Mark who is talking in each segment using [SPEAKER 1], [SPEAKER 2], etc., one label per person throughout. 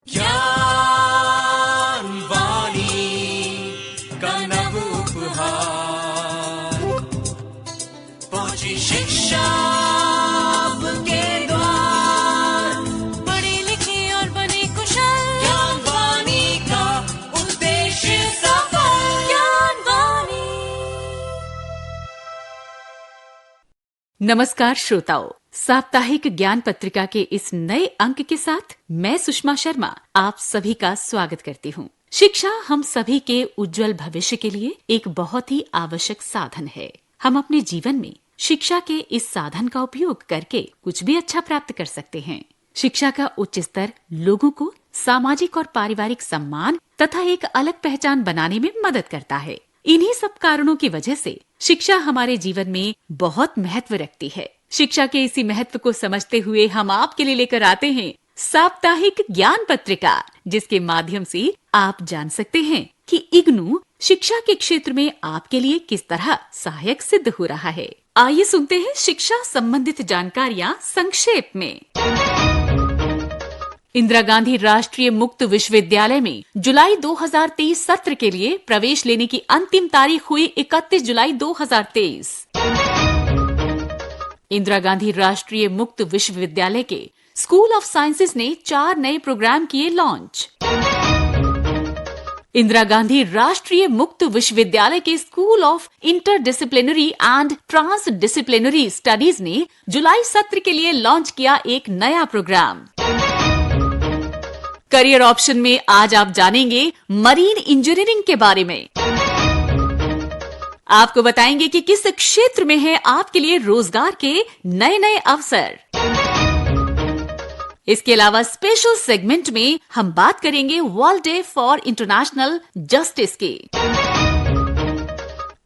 [SPEAKER 1] ज्ञान वाणी का नव उपहार पहुंची शिक्षा के द्वार, पढ़े लिखे और बने कुशल, ज्ञान वाणी का उद्देश्य सफल। ज्ञान वाणी।
[SPEAKER 2] नमस्कार श्रोताओं, साप्ताहिक ज्ञान पत्रिका के इस नए अंक के साथ मैं सुषमा शर्मा आप सभी का स्वागत करती हूँ। शिक्षा हम सभी के उज्जवल भविष्य के लिए एक बहुत ही आवश्यक साधन है। हम अपने जीवन में शिक्षा के इस साधन का उपयोग करके कुछ भी अच्छा प्राप्त कर सकते हैं। शिक्षा का उच्च स्तर लोगों को सामाजिक और पारिवारिक सम्मान तथा एक अलग पहचान बनाने में मदद करता है। इन्हीं सब कारणों की वजह से शिक्षा हमारे जीवन में बहुत महत्व रखती है। शिक्षा के इसी महत्व को समझते हुए हम आपके लिए लेकर आते हैं साप्ताहिक ज्ञान पत्रिका, जिसके माध्यम से आप जान सकते हैं कि इग्नू शिक्षा के क्षेत्र में आपके लिए किस तरह सहायक सिद्ध हो रहा है। आइए सुनते हैं शिक्षा संबंधित जानकारियाँ संक्षेप में। इंदिरा गांधी राष्ट्रीय मुक्त विश्वविद्यालय में जुलाई 2023 सत्र के लिए प्रवेश लेने की अंतिम तारीख हुई 31 जुलाई 2023। इंदिरा गांधी राष्ट्रीय मुक्त विश्वविद्यालय के स्कूल ऑफ साइंसेज ने 4 नए प्रोग्राम किए लॉन्च। इंदिरा गांधी राष्ट्रीय मुक्त विश्वविद्यालय के school of interdisciplinary and transdisciplinary studies ने जुलाई सत्र के लिए लॉन्च किया एक नया प्रोग्राम। करियर ऑप्शन में आज आप जानेंगे मरीन इंजीनियरिंग के बारे में। आपको बताएंगे कि किस क्षेत्र में है आपके लिए रोजगार के नए नए अवसर। इसके अलावा स्पेशल सेगमेंट में हम बात करेंगे world day for international justice की।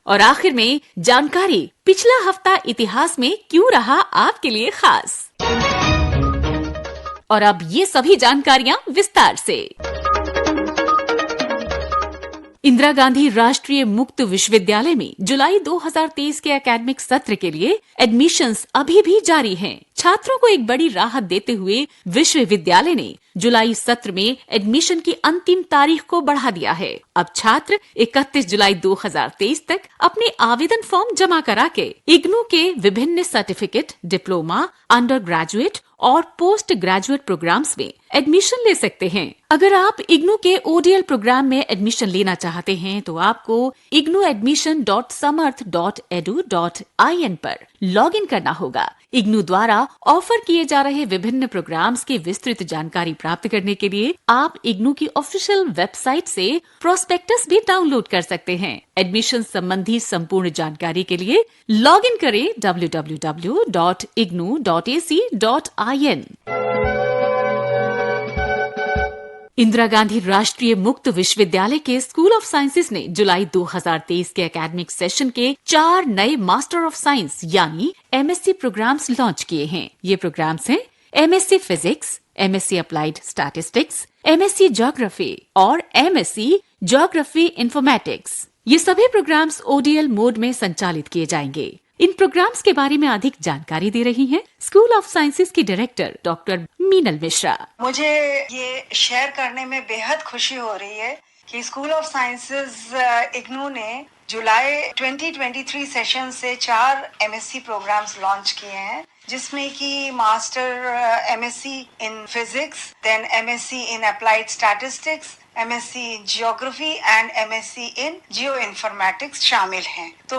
[SPEAKER 2] और आखिर में जानकारी पिछला हफ्ता इतिहास में क्यों रहा आपके लिए खास। और अब ये सभी जानकारियां विस्तार से। इंदिरा गांधी राष्ट्रीय मुक्त विश्वविद्यालय में जुलाई 2023 के एकेडमिक सत्र के लिए एडमिशंस अभी भी जारी हैं। छात्रों को एक बड़ी राहत देते हुए विश्वविद्यालय ने जुलाई सत्र में एडमिशन की अंतिम तारीख को बढ़ा दिया है। अब छात्र 31 जुलाई 2023 तक अपने आवेदन फॉर्म जमा करा के इग्नू के विभिन्न सर्टिफिकेट, डिप्लोमा, अंडर ग्रेजुएट और पोस्ट ग्रेजुएट प्रोग्राम्स में एडमिशन ले सकते हैं। अगर आप इग्नू के ओडीएल प्रोग्राम में एडमिशन लेना चाहते हैं तो आपको ignuadmission.samarth.edu.in पर लॉगिन करना होगा। इग्नू द्वारा ऑफर किए जा रहे विभिन्न प्रोग्राम्स की विस्तृत जानकारी प्राप्त करने के लिए आप इग्नू की ऑफिशियल वेबसाइट से प्रोस्पेक्टस भी डाउनलोड कर सकते हैं। एडमिशन संबंधी संपूर्ण जानकारी के लिए लॉगिन करें www.ignu.ac.in। इंदिरा गांधी राष्ट्रीय मुक्त विश्वविद्यालय के स्कूल ऑफ साइंसेज ने जुलाई 2023 के एकेडमिक सेशन के 4 नए मास्टर ऑफ साइंस यानी एमएससी प्रोग्राम्स लॉन्च किए हैं। ये प्रोग्राम्स हैं MSc physics, MSc applied statistics, MSc geography और एमएससी ज्योग्राफी इंफॉर्मेटिक्स। ये सभी प्रोग्राम्स ओडीएल मोड में संचालित किए जाएंगे। इन प्रोग्राम्स के बारे में अधिक जानकारी दे रही हैं स्कूल ऑफ साइंसेज की डायरेक्टर डॉक्टर मीनल मिश्रा।
[SPEAKER 3] मुझे ये शेयर करने में बेहद खुशी हो रही है कि स्कूल ऑफ साइंसेज इग्नू ने जुलाई 2023 सेशन से 4 एमएससी प्रोग्राम्स लॉन्च किए हैं, जिसमें कि master MSc in physics, then MSc in applied statistics, MSc in geography and MSc in geoinformatics शामिल हैं। तो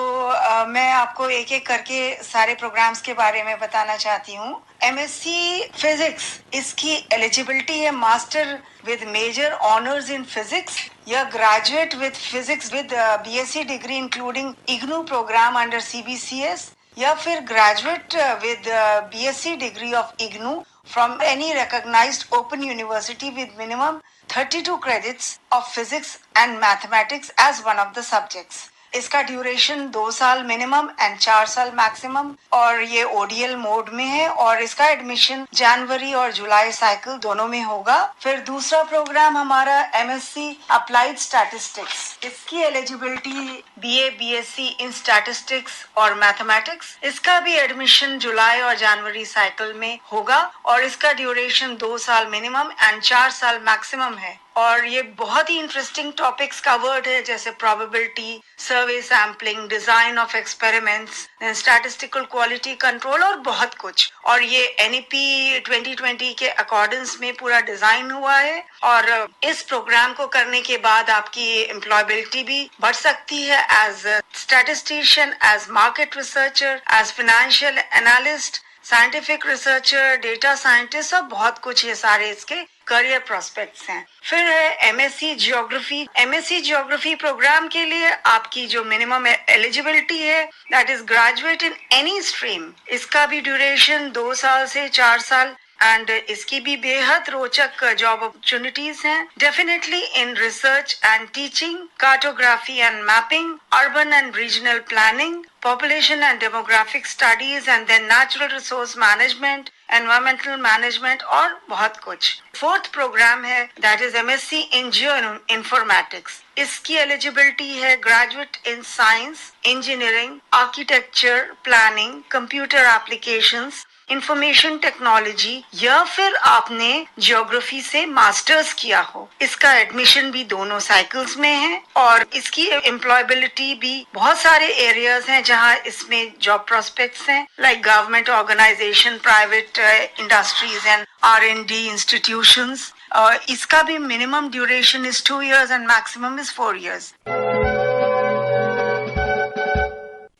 [SPEAKER 3] मैं आपको एक एक करके सारे प्रोग्राम्स के बारे में बताना चाहती हूँ। एमएससी फिजिक्स, इसकी एलिजिबिलिटी है master with major honours in physics या graduate with physics with BSc degree including IGNOU programme under CBCS, या फिर graduate with BSc degree of IGNOU from any recognized open university with minimum 32 credits of physics and mathematics as one of the subjects. इसका duration 2 साल minimum and 4 साल maximum, और ये ODL mode में है, और इसका एडमिशन जनवरी और जुलाई साइकिल दोनों में होगा। फिर दूसरा प्रोग्राम हमारा एमएससी अप्लाइड स्टैटिस्टिक्स, इसकी eligibility BA BSc in statistics और मैथमेटिक्स, इसका भी एडमिशन जुलाई और जनवरी साइकिल में होगा, और इसका ड्यूरेशन 2 साल मिनिमम एंड 4 साल मैक्सिमम है। और ये बहुत ही इंटरेस्टिंग टॉपिक्स कवर्ड है, जैसे probability, survey sampling, design of experiments, statistical quality control और बहुत कुछ। और ये एनईपी 2020 के अकॉर्डेंस में पूरा डिजाइन हुआ है, और इस प्रोग्राम को करने के बाद आपकी एम्प्लॉयबिलिटी भी बढ़ सकती है as statistician, as market researcher, as financial analyst, scientific researcher, data scientist और बहुत कुछ, ये सारे इसके करियर प्रोस्पेक्ट्स हैं। फिर है MSc geography. MSc geography programme के लिए आपकी जो मिनिमम एलिजिबिलिटी है that is graduate in any stream. इसका भी ड्यूरेशन 2 साल से 4 साल, एंड इसकी भी बेहद रोचक जॉब अपॉर्चुनिटीज हैं, definitely in research and teaching, cartography and mapping, urban and regional planning, population and demographic studies, and then natural resource management, environmental management और बहुत कुछ। फोर्थ प्रोग्राम है that is MSc in geo informatics. इसकी eligibility है graduate in science, engineering, architecture, planning, computer applications, information technology, या फिर आपने geography से मास्टर्स किया हो। इसका एडमिशन भी दोनों साइकिल्स में है, और इसकी एम्प्लॉयबिलिटी भी बहुत सारे एरियाज हैं जहां इसमें जॉब प्रोस्पेक्ट्स हैं, like government organisation, private industries and R&D institutions. इसका भी minimum duration is 2 years and maximum is 4 years।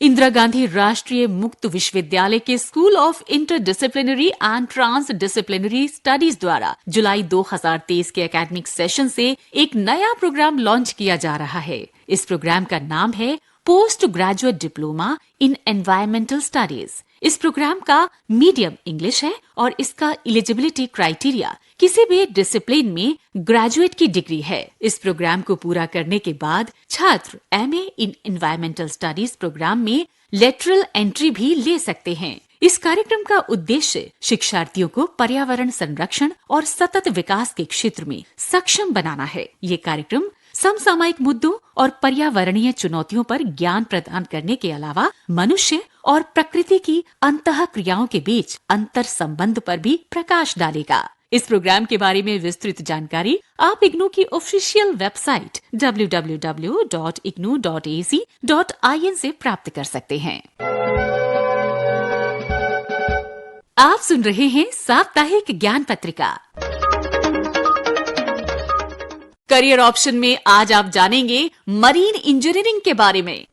[SPEAKER 2] Indira Gandhi राष्ट्रीय मुक्त विश्वविद्यालय के school of interdisciplinary and transdisciplinary studies द्वारा जुलाई 2023 के एकेडमिक सेशन से एक नया प्रोग्राम लॉन्च किया जा रहा है। इस प्रोग्राम का नाम है post graduate diploma in environmental studies. इस प्रोग्राम का मीडियम इंग्लिश है और इसका एलिजिबिलिटी क्राइटेरिया किसी भी डिसिप्लिन में ग्रेजुएट की डिग्री है। इस प्रोग्राम को पूरा करने के बाद छात्र MA in environmental studies programme में लेटरल एंट्री भी ले सकते हैं। इस कार्यक्रम का उद्देश्य शिक्षार्थियों को पर्यावरण संरक्षण और सतत विकास के क्षेत्र में सक्षम बनाना है। ये कार्यक्रम समसामयिक मुद्दों और पर्यावरणीय चुनौतियों पर ज्ञान प्रदान करने के अलावा मनुष्य और प्रकृति की अंतः क्रियाओं के बीच अंतर संबंध पर भी प्रकाश डालेगा। इस प्रोग्राम के बारे में विस्तृत जानकारी आप इग्नू की ऑफिशियल वेबसाइट www.ignu.ac.in से प्राप्त कर सकते हैं। आप सुन रहे हैं साप्ताहिक ज्ञान पत्रिका। करियर ऑप्शन में आज आप जानेंगे मरीन इंजीनियरिंग के बारे में।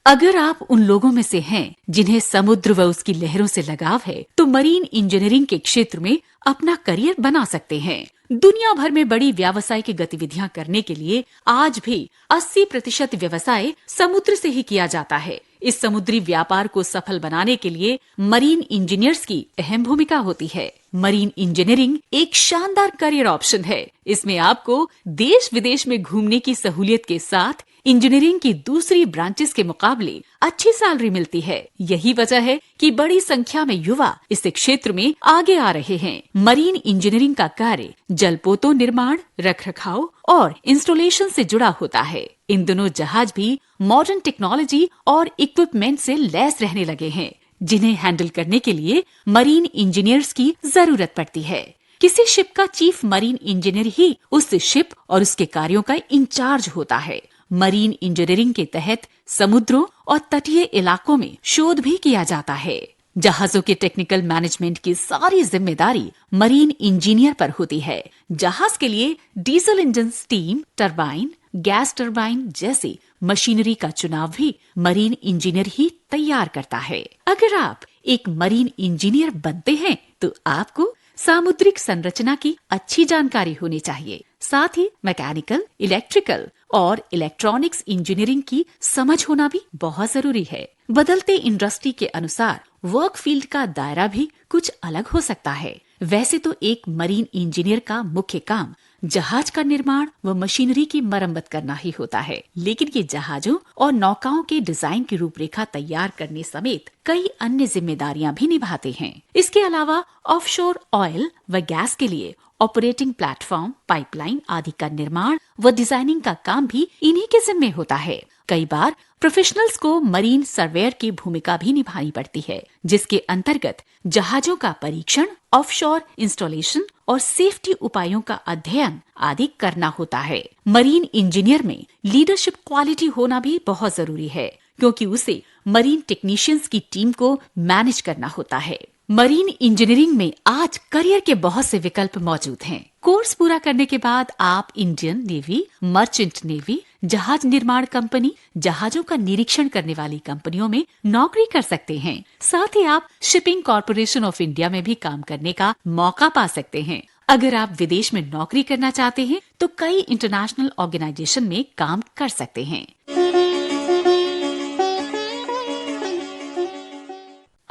[SPEAKER 2] अगर आप उन लोगों में से हैं जिन्हें समुद्र व उसकी लहरों से लगाव है, तो मरीन इंजीनियरिंग के क्षेत्र में अपना करियर बना सकते हैं। दुनिया भर में बड़ी व्यावसायिक गतिविधियां करने के लिए आज भी 80% व्यवसाय समुद्र से ही किया जाता है। इस समुद्री व्यापार को सफल बनाने के लिए मरीन इंजीनियर्स की अहम भूमिका होती है। मरीन इंजीनियरिंग एक शानदार करियर ऑप्शन है। इसमें आपको देश विदेश में घूमने की सहूलियत के साथ इंजीनियरिंग की दूसरी ब्रांचेस के मुकाबले अच्छी सैलरी मिलती है। यही वजह है कि बड़ी संख्या में युवा इस क्षेत्र में आगे आ रहे हैं। मरीन इंजीनियरिंग का कार्य जलपोतों निर्माण, रखरखाव और इंस्टॉलेशन से जुड़ा होता है। इन दोनों जहाज भी मॉडर्न टेक्नोलॉजी और इक्विपमेंट से लैस रहने लगे हैं, जिन्हें हैंडल करने के लिए मरीन इंजीनियर्स की जरूरत पड़ती है। किसी शिप का चीफ मरीन इंजीनियर ही उस शिप और उसके कार्यों का इंचार्ज होता है। मरीन इंजीनियरिंग के तहत समुद्रों और तटीय इलाकों में शोध भी किया जाता है। जहाजों के टेक्निकल मैनेजमेंट की सारी जिम्मेदारी मरीन इंजीनियर पर होती है। जहाज के लिए diesel engine, steam turbine, gas turbine जैसी मशीनरी का चुनाव भी मरीन इंजीनियर ही तैयार करता है। अगर आप एक मरीन इंजीनियर बनते हैं तो आपको सामुद्रिक संरचना की अच्छी जानकारी होनी चाहिए। साथ ही मैकेनिकल, इलेक्ट्रिकल और इलेक्ट्रॉनिक्स इंजीनियरिंग की समझ होना भी बहुत जरूरी है। बदलते इंडस्ट्री के अनुसार वर्क फील्ड का दायरा भी कुछ अलग हो सकता है। वैसे तो एक मरीन इंजीनियर का मुख्य काम जहाज का निर्माण व मशीनरी की मरम्मत करना ही होता है, लेकिन ये जहाजों और नौकाओं के डिजाइन की रूपरेखा तैयार करने समेत कई अन्य जिम्मेदारियां भी निभाते हैं। इसके अलावा ऑफशोर ऑयल व गैस के लिए ऑपरेटिंग प्लेटफॉर्म, पाइपलाइन आदि का निर्माण व डिजाइनिंग का काम भी इन्हीं के जिम्मे होता है। कई बार प्रोफेशनल्स को मरीन सर्वेयर की भूमिका भी निभानी पड़ती है, जिसके अंतर्गत जहाजों का परीक्षण, ऑफशोर इंस्टॉलेशन और सेफ्टी उपायों का अध्ययन आदि करना होता है। मरीन इंजीनियर में लीडरशिप क्वालिटी होना भी बहुत जरूरी है, क्योंकि उसे मरीन टेक्नीशियंस की टीम को मैनेज करना होता है। मरीन इंजीनियरिंग में आज करियर के बहुत से विकल्प मौजूद हैं। कोर्स पूरा करने के बाद आप इंडियन नेवी, मर्चेंट नेवी, जहाज निर्माण कंपनी, जहाजों का निरीक्षण करने वाली कंपनियों में नौकरी कर सकते हैं। साथ ही आप शिपिंग कॉर्पोरेशन ऑफ इंडिया में भी काम करने का मौका पा सकते हैं। अगर आप विदेश में नौकरी करना चाहते हैं तो कई इंटरनेशनल ऑर्गेनाइजेशन में काम कर सकते हैं।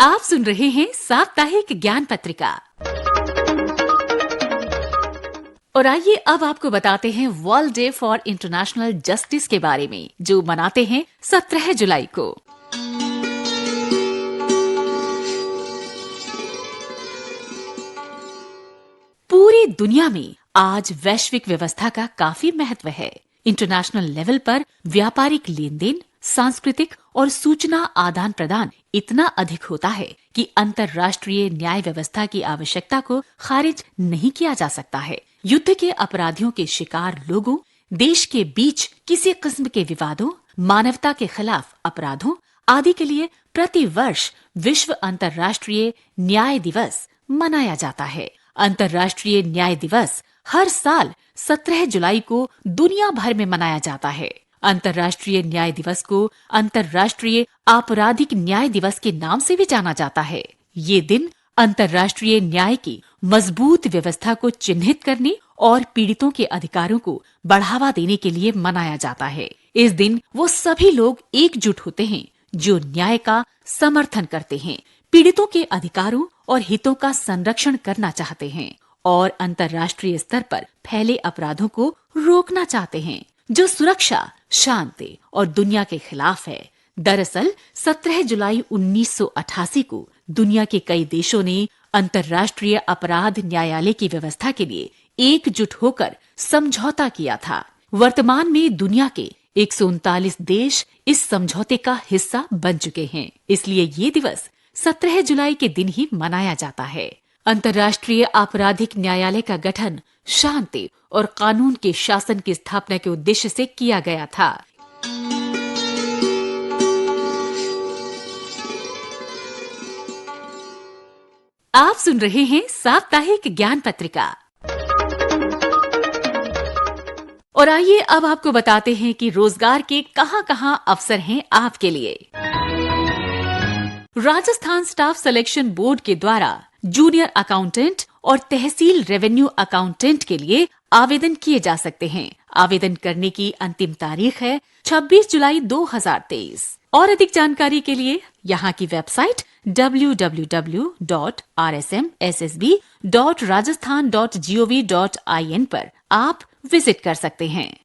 [SPEAKER 2] आप सुन रहे हैं साप्ताहिक ज्ञान पत्रिका। और आइए अब आपको बताते हैं world day for international justice के बारे में, जो मनाते हैं 17 जुलाई को। पूरी दुनिया में आज वैश्विक व्यवस्था का काफी महत्व है। इंटरनेशनल लेवल पर व्यापारिक लेन देन, सांस्कृतिक और सूचना आदान प्रदान इतना अधिक होता है कि अंतर्राष्ट्रीय न्याय व्यवस्था की आवश्यकता को खारिज नहीं किया जा सकता है। युद्ध के अपराधियों के शिकार लोगों, देश के बीच किसी किस्म के विवादों, मानवता के खिलाफ अपराधों आदि के लिए प्रति वर्ष विश्व अंतर्राष्ट्रीय न्याय दिवस मनाया जाता है। अंतर्राष्ट्रीय न्याय दिवस हर साल 17 जुलाई को दुनिया भर में मनाया जाता है। अंतर्राष्ट्रीय न्याय दिवस को अंतर्राष्ट्रीय आपराधिक न्याय दिवस के नाम से भी जाना जाता है। ये दिन अंतर्राष्ट्रीय न्याय की मजबूत व्यवस्था को चिन्हित करने और पीड़ितों के अधिकारों को बढ़ावा देने के लिए मनाया जाता है। इस दिन वो सभी लोग एकजुट होते हैं जो न्याय का समर्थन करते हैं, पीड़ितों के अधिकारों और हितों का संरक्षण करना चाहते हैं और अंतर्राष्ट्रीय स्तर पर फैले अपराधों को रोकना चाहते हैं, जो सुरक्षा, शांति और दुनिया के खिलाफ है। दरअसल 17 जुलाई 1988 को दुनिया के कई देशों ने अंतर्राष्ट्रीय अपराध न्यायालय की व्यवस्था के लिए एकजुट होकर समझौता किया था। वर्तमान में दुनिया के 139 देश इस समझौते का हिस्सा बन चुके हैं। इसलिए ये दिवस 17 जुलाई के दिन ही मनाया जाता है। अंतर्राष्ट्रीय आपराधिक न्यायालय का गठन शांति और कानून के शासन की स्थापना के उद्देश्य से किया गया था। आप सुन रहे हैं साप्ताहिक ज्ञान पत्रिका। और आइए अब आपको बताते हैं कि रोजगार के कहां-कहां अवसर हैं आपके लिए। राजस्थान स्टाफ सिलेक्शन बोर्ड के द्वारा जूनियर अकाउंटेंट और तहसील रेवेन्यू अकाउंटेंट के लिए आवेदन किए जा सकते हैं। आवेदन करने की अंतिम तारीख है 26 जुलाई 2023। और अधिक जानकारी के लिए यहाँ की वेबसाइट www.rsmssb.rajasthan.gov.in पर आप विजिट कर सकते हैं।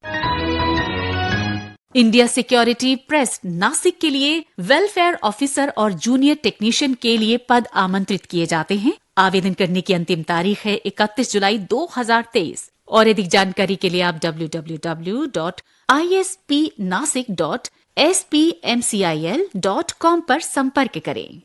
[SPEAKER 2] इंडिया सिक्योरिटी प्रेस नासिक के लिए वेलफेयर ऑफिसर और जूनियर टेक्नीशियन के लिए पद आमंत्रित किए जाते हैं। आवेदन करने की अंतिम तारीख है 31 जुलाई 2023। और अधिक जानकारी के लिए आप www.ispnasik.spmcil.com पर संपर्क करें।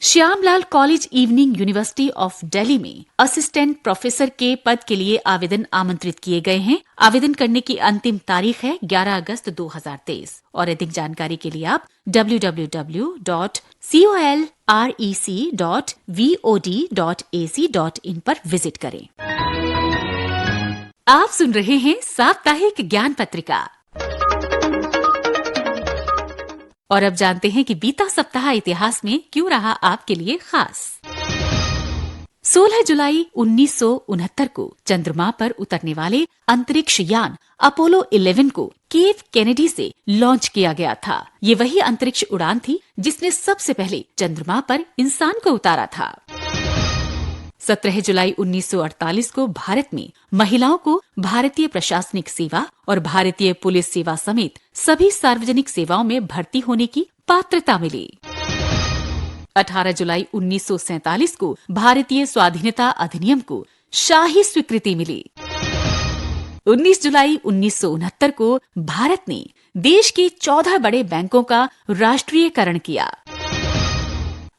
[SPEAKER 2] Shyamlal college evening university of Delhi में असिस्टेंट प्रोफेसर के पद के लिए आवेदन आमंत्रित किए गए हैं। आवेदन करने की अंतिम तारीख है 11 अगस्त 2023। और अधिक जानकारी के लिए आप www.colrec.vod.ac.in पर विजिट करें। आप सुन रहे हैं साप्ताहिक ज्ञान पत्रिका। और अब जानते हैं कि बीता सप्ताह इतिहास में क्यों रहा आपके लिए खास। 16 जुलाई 1969 को चंद्रमा पर उतरने वाले अंतरिक्ष यान अपोलो 11 को केप केनेडी से लॉन्च किया गया था। ये वही अंतरिक्ष उड़ान थी जिसने सबसे पहले चंद्रमा पर इंसान को उतारा था। 17 जुलाई 1948 को भारत में महिलाओं को भारतीय प्रशासनिक सेवा और भारतीय पुलिस सेवा समेत सभी सार्वजनिक सेवाओं में भर्ती होने की पात्रता मिली। 18 जुलाई 1947 को भारतीय स्वाधीनता अधिनियम को शाही स्वीकृति मिली। 19 जुलाई 1969 को भारत ने देश के 14 बड़े बैंकों का राष्ट्रीयकरण किया।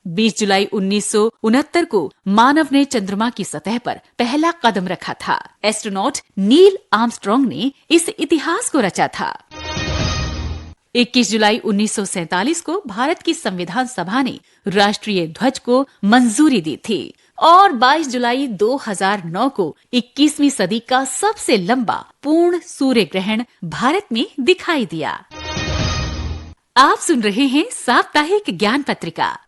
[SPEAKER 2] 20 जुलाई 1969 को मानव ने चंद्रमा की सतह पर पहला कदम रखा था। एस्ट्रोनॉट नील आर्मस्ट्रॉन्ग ने इस इतिहास को रचा था। 21 जुलाई 1947 को भारत की संविधान सभा ने राष्ट्रीय ध्वज को मंजूरी दी थी और 22 जुलाई 2009 को 21वीं सदी का सबसे लंबा पूर्ण सूर्य ग्रहण भारत में दिखाई दिया। आप सुन रहे हैं साप्ताहिक ज्ञान पत्रिका।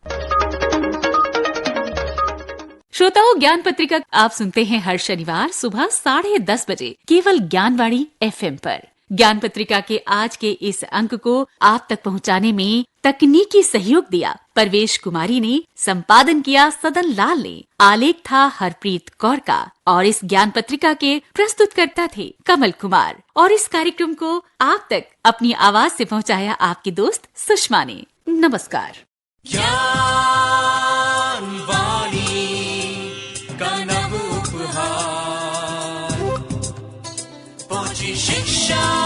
[SPEAKER 2] श्रोताओं, ज्ञान पत्रिका आप सुनते हैं हर शनिवार सुबह 10:30 बजे केवल ज्ञानवाणी FM पर। ज्ञान पत्रिका के आज के इस अंक को आप तक पहुंचाने में तकनीकी सहयोग दिया परवेश कुमारी ने, संपादन किया सदन लाल ने, आलेख था हरप्रीत कौर का और इस ज्ञान पत्रिका के प्रस्तुतकर्ता थे कमल कुमार। और इस कार्यक्रम को आप तक अपनी आवाज से पहुंचाया आपकी दोस्त सुषमा ने। नमस्कार।
[SPEAKER 1] शिक्षा